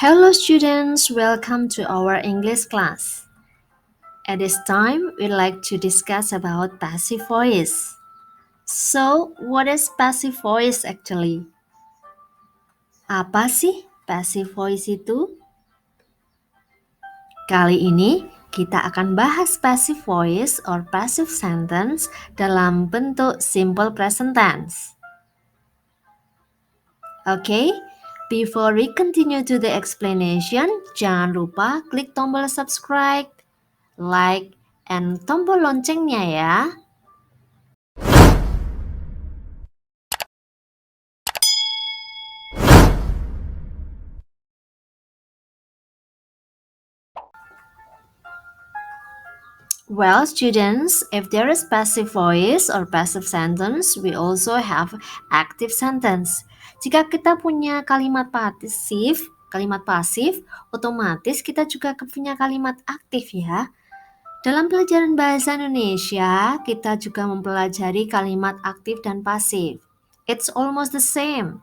Hello students, welcome to our English class. At this time, we'd like to discuss about passive voice. So, what is passive voice actually? Apa sih passive voice itu? Kali ini kita akan bahas passive voice or passive sentence dalam bentuk simple present tense. Okay, before we continue to the explanation, jangan lupa klik tombol subscribe, like, and tombol loncengnya ya. Well, students, if there is passive voice or passive sentence, we also have active sentence. Jika kita punya kalimat pasif, otomatis kita juga punya kalimat aktif ya. Dalam pelajaran bahasa Indonesia, kita juga mempelajari kalimat aktif dan pasif. It's almost the same.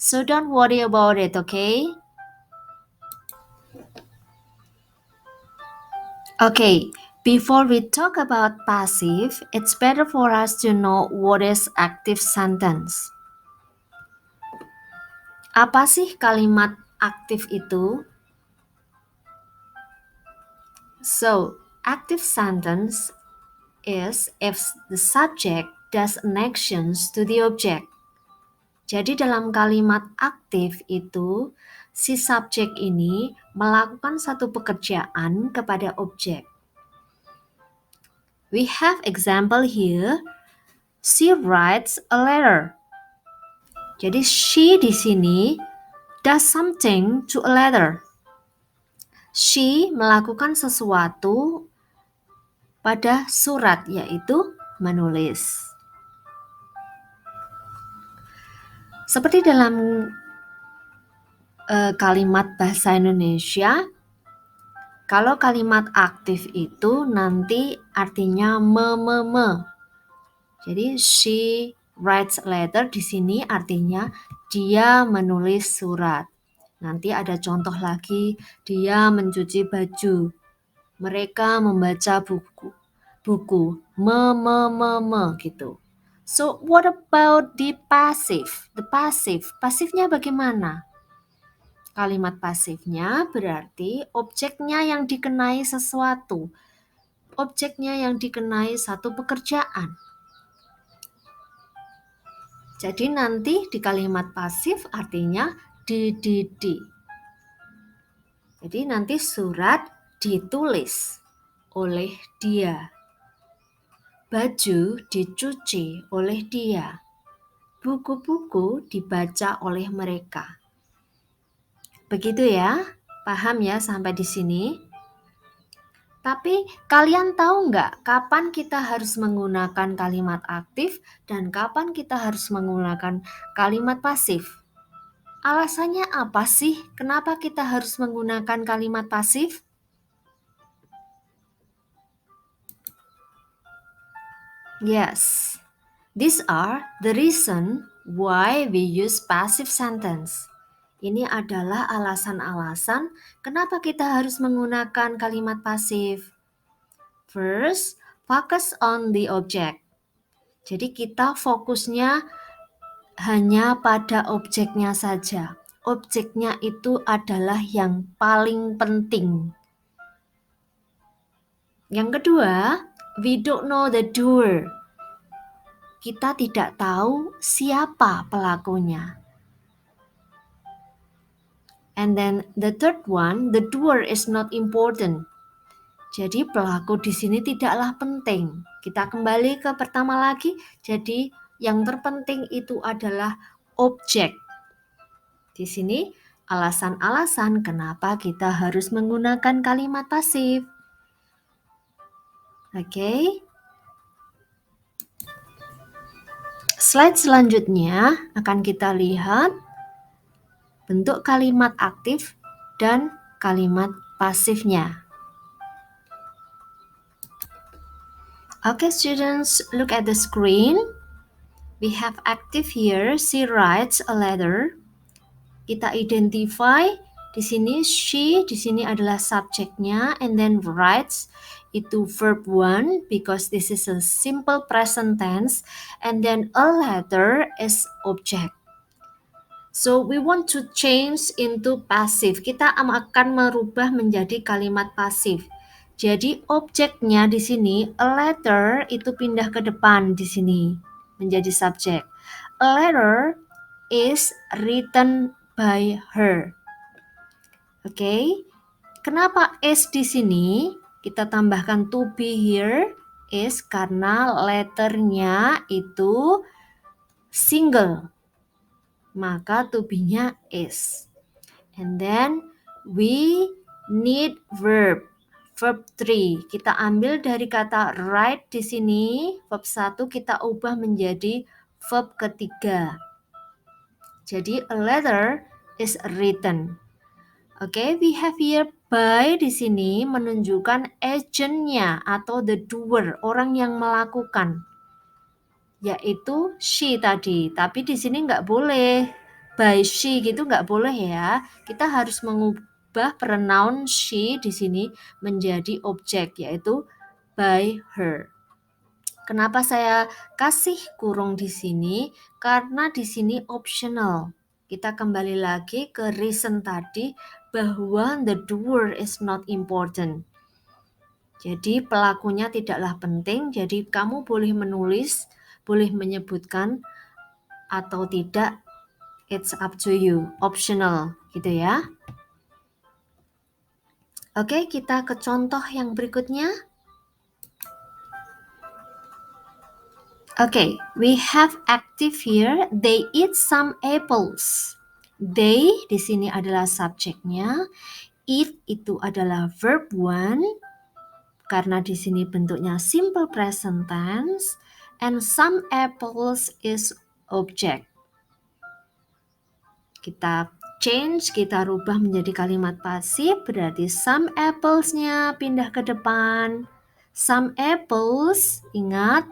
So don't worry about it, okay? Okay, before we talk about passive, it's better for us to know what is active sentence. Apa sih kalimat aktif itu? So, active sentence is if the subject does an actions to the object. Jadi dalam kalimat aktif itu, si subjek ini melakukan satu pekerjaan kepada objek. We have example here. She writes a letter. Jadi she di sini does something to a letter. She melakukan sesuatu pada surat, yaitu menulis. Seperti dalam kalimat bahasa Indonesia, kalau kalimat aktif itu nanti artinya me. Jadi she writes a letter di sini artinya dia menulis surat. Nanti ada contoh lagi, dia mencuci baju. Mereka membaca buku. Me gitu. So what about the passive? The passive, pasifnya bagaimana? Kalimat pasifnya berarti objeknya yang dikenai sesuatu. Objeknya yang dikenai satu pekerjaan. Jadi nanti di kalimat pasif artinya di. Jadi nanti surat ditulis oleh dia. Baju dicuci oleh dia. Buku-buku dibaca oleh mereka. Begitu ya, paham ya sampai di sini? Tapi kalian tahu nggak kapan kita harus menggunakan kalimat aktif dan kapan kita harus menggunakan kalimat pasif? Alasannya apa sih? Kenapa kita harus menggunakan kalimat pasif? Yes, these are the reason why we use passive sentence. Ini adalah alasan-alasan kenapa kita harus menggunakan kalimat pasif. First, focus on the object. Jadi kita fokusnya hanya pada objeknya saja. Objeknya itu adalah yang paling penting. Yang kedua, we don't know the doer. Kita tidak tahu siapa pelakunya. And then the third one, the doer is not important. Jadi pelaku di sini tidaklah penting. Kita kembali ke pertama lagi. Jadi yang terpenting itu adalah objek. Di sini alasan-alasan kenapa kita harus menggunakan kalimat pasif. Oke. Slide selanjutnya akan kita lihat bentuk kalimat aktif dan kalimat pasifnya. Okay, students, look at the screen. We have active here. She writes a letter. Kita identify Di sini she, di sini adalah subjeknya, and then writes itu verb 1 because this is a simple present tense, and then a letter is object. So we want to change into passive. Kita akan merubah menjadi kalimat pasif. Jadi objeknya di sini a letter itu pindah ke depan di sini menjadi subjek. A letter is written by her. Oke. Kenapa is di sini? Kita tambahkan to be here is karena letternya itu single. Maka to be-nya is. And then we need verb. Verb 3. Kita ambil dari kata write di sini. Verb 1 kita ubah menjadi verb ketiga. Jadi a letter is written. Oke, we have here by di sini menunjukkan agentnya atau the doer, orang yang melakukan, yaitu she tadi. Tapi di sini nggak boleh by she gitu, nggak boleh ya. Kita harus mengubah pronoun she di sini menjadi objek, yaitu by her. Kenapa saya kasih kurung di sini? Karena di sini optional. Kita kembali lagi ke reason tadi bahwa the doer is not important. Jadi pelakunya tidaklah penting. Jadi kamu boleh menulis, boleh menyebutkan atau tidak. It's up to you. Optional gitu ya. Oke, kita ke contoh yang berikutnya. Okay, we have active here. They eat some apples. They di sini adalah subjeknya. Eat itu adalah verb 1 karena di sini bentuknya simple present tense, and some apples is object. Kita change, kita rubah menjadi kalimat pasif, berarti some apples-nya pindah ke depan. Some apples, ingat,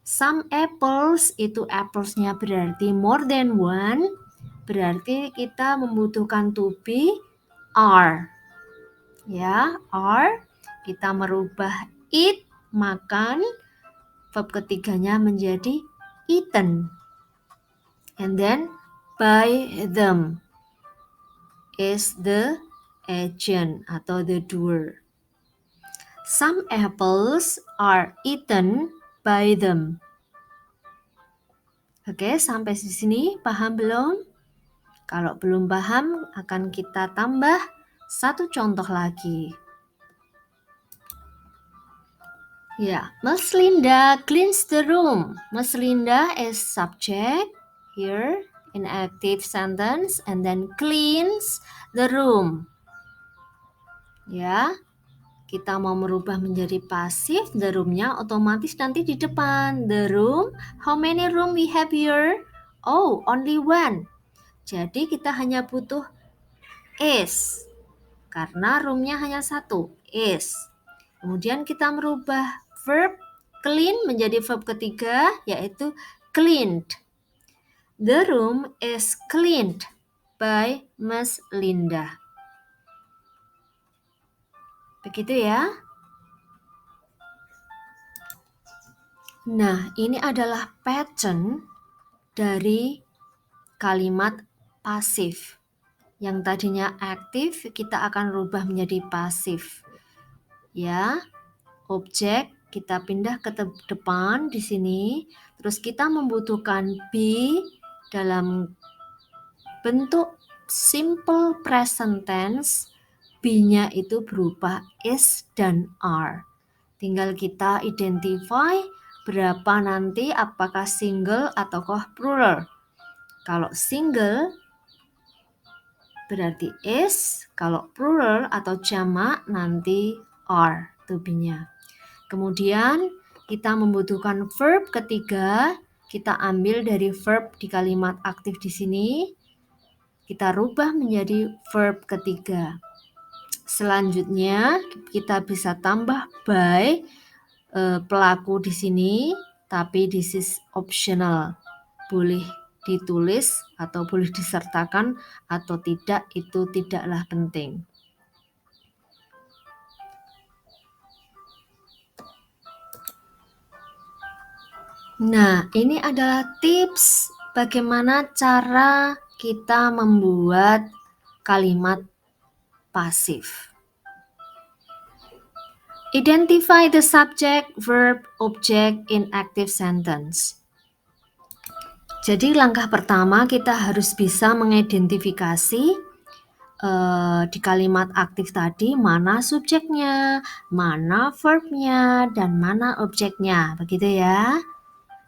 some apples itu apples-nya berarti more than one, berarti kita membutuhkan to be are. Ya, are. Kita merubah eat, makan, verb ketiganya menjadi eaten. And then by them is the agent atau the doer. Some apples are eaten by them. Oke, sampai di sini paham belum? Kalau belum paham, akan kita tambah satu contoh lagi. Ya, Miss Linda cleans the room. Miss Linda is subject here in active sentence and then cleans the room. Ya, kita mau merubah menjadi pasif, the room-nya otomatis nanti di depan. The room, how many room we have here? Oh, only one. Jadi kita hanya butuh is, karena room-nya hanya satu, is. Kemudian kita merubah verb clean menjadi verb ketiga, yaitu cleaned. The room is cleaned by Miss Linda. Begitu ya. Nah, ini adalah pattern dari kalimat pasif. Yang tadinya aktif, kita akan rubah menjadi pasif. Ya, objek kita pindah ke depan di sini. Terus kita membutuhkan be dalam bentuk simple present tense. Be-nya itu berupa is dan are. Tinggal kita identify berapa nanti, apakah single ataukah plural. Kalau single berarti is, kalau plural atau jamak nanti are to be-nya. Kemudian kita membutuhkan verb ketiga, kita ambil dari verb di kalimat aktif di sini, kita rubah menjadi verb ketiga. Selanjutnya kita bisa tambah by pelaku di sini, tapi this is optional. Boleh ditulis atau boleh disertakan atau tidak, itu tidaklah penting. Nah, ini adalah tips bagaimana cara kita membuat kalimat pasif. Identify the subject, verb, object in active sentence. Jadi langkah pertama kita harus bisa mengidentifikasi di kalimat aktif tadi mana subjeknya, mana verbnya, dan mana objeknya, begitu ya.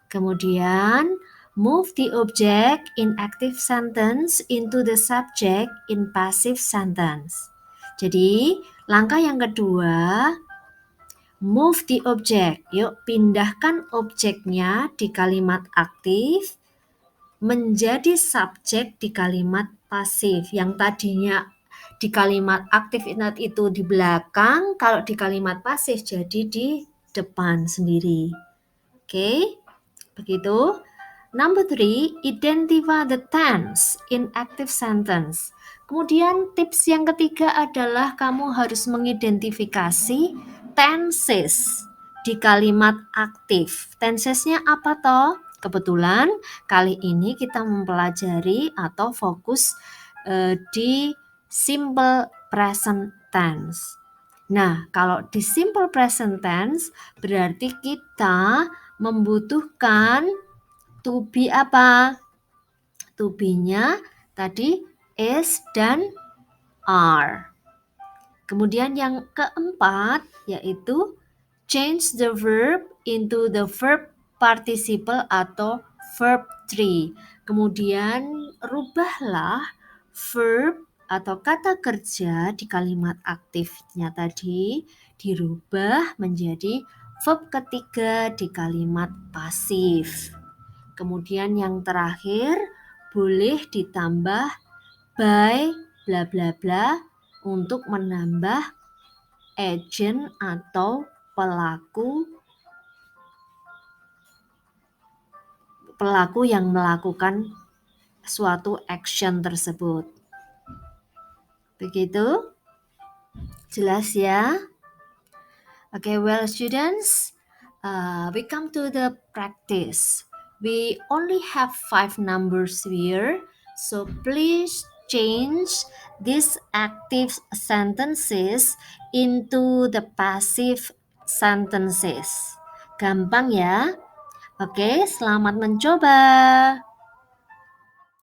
Kemudian, move the object in active sentence into the subject in passive sentence. Jadi, langkah yang kedua, move the object. Yuk, pindahkan objeknya di kalimat aktif menjadi subjek di kalimat pasif. Yang tadinya di kalimat aktif itu di belakang, kalau di kalimat pasif jadi di depan sendiri. Oke, begitu. Number 3, identify the tense in active sentence. Kemudian tips yang ketiga adalah kamu harus mengidentifikasi tenses di kalimat aktif. Tensesnya apa toh? Kebetulan kali ini kita mempelajari atau fokus di simple present tense. Nah, kalau di simple present tense berarti kita membutuhkan to be apa? To be-nya tadi is dan are. Kemudian yang keempat yaitu change the verb into the verb participle atau verb 3. Kemudian rubahlah verb atau kata kerja di kalimat aktifnya tadi dirubah menjadi verb ketiga di kalimat pasif. Kemudian yang terakhir boleh ditambah by bla bla bla untuk menambah agent atau pelaku yang melakukan suatu action tersebut. Begitu? Jelas ya? Okay, well students, we come to the practice. We only have 5 numbers here, so please change these active sentences into the passive sentences. Gampang ya? Oke, selamat mencoba.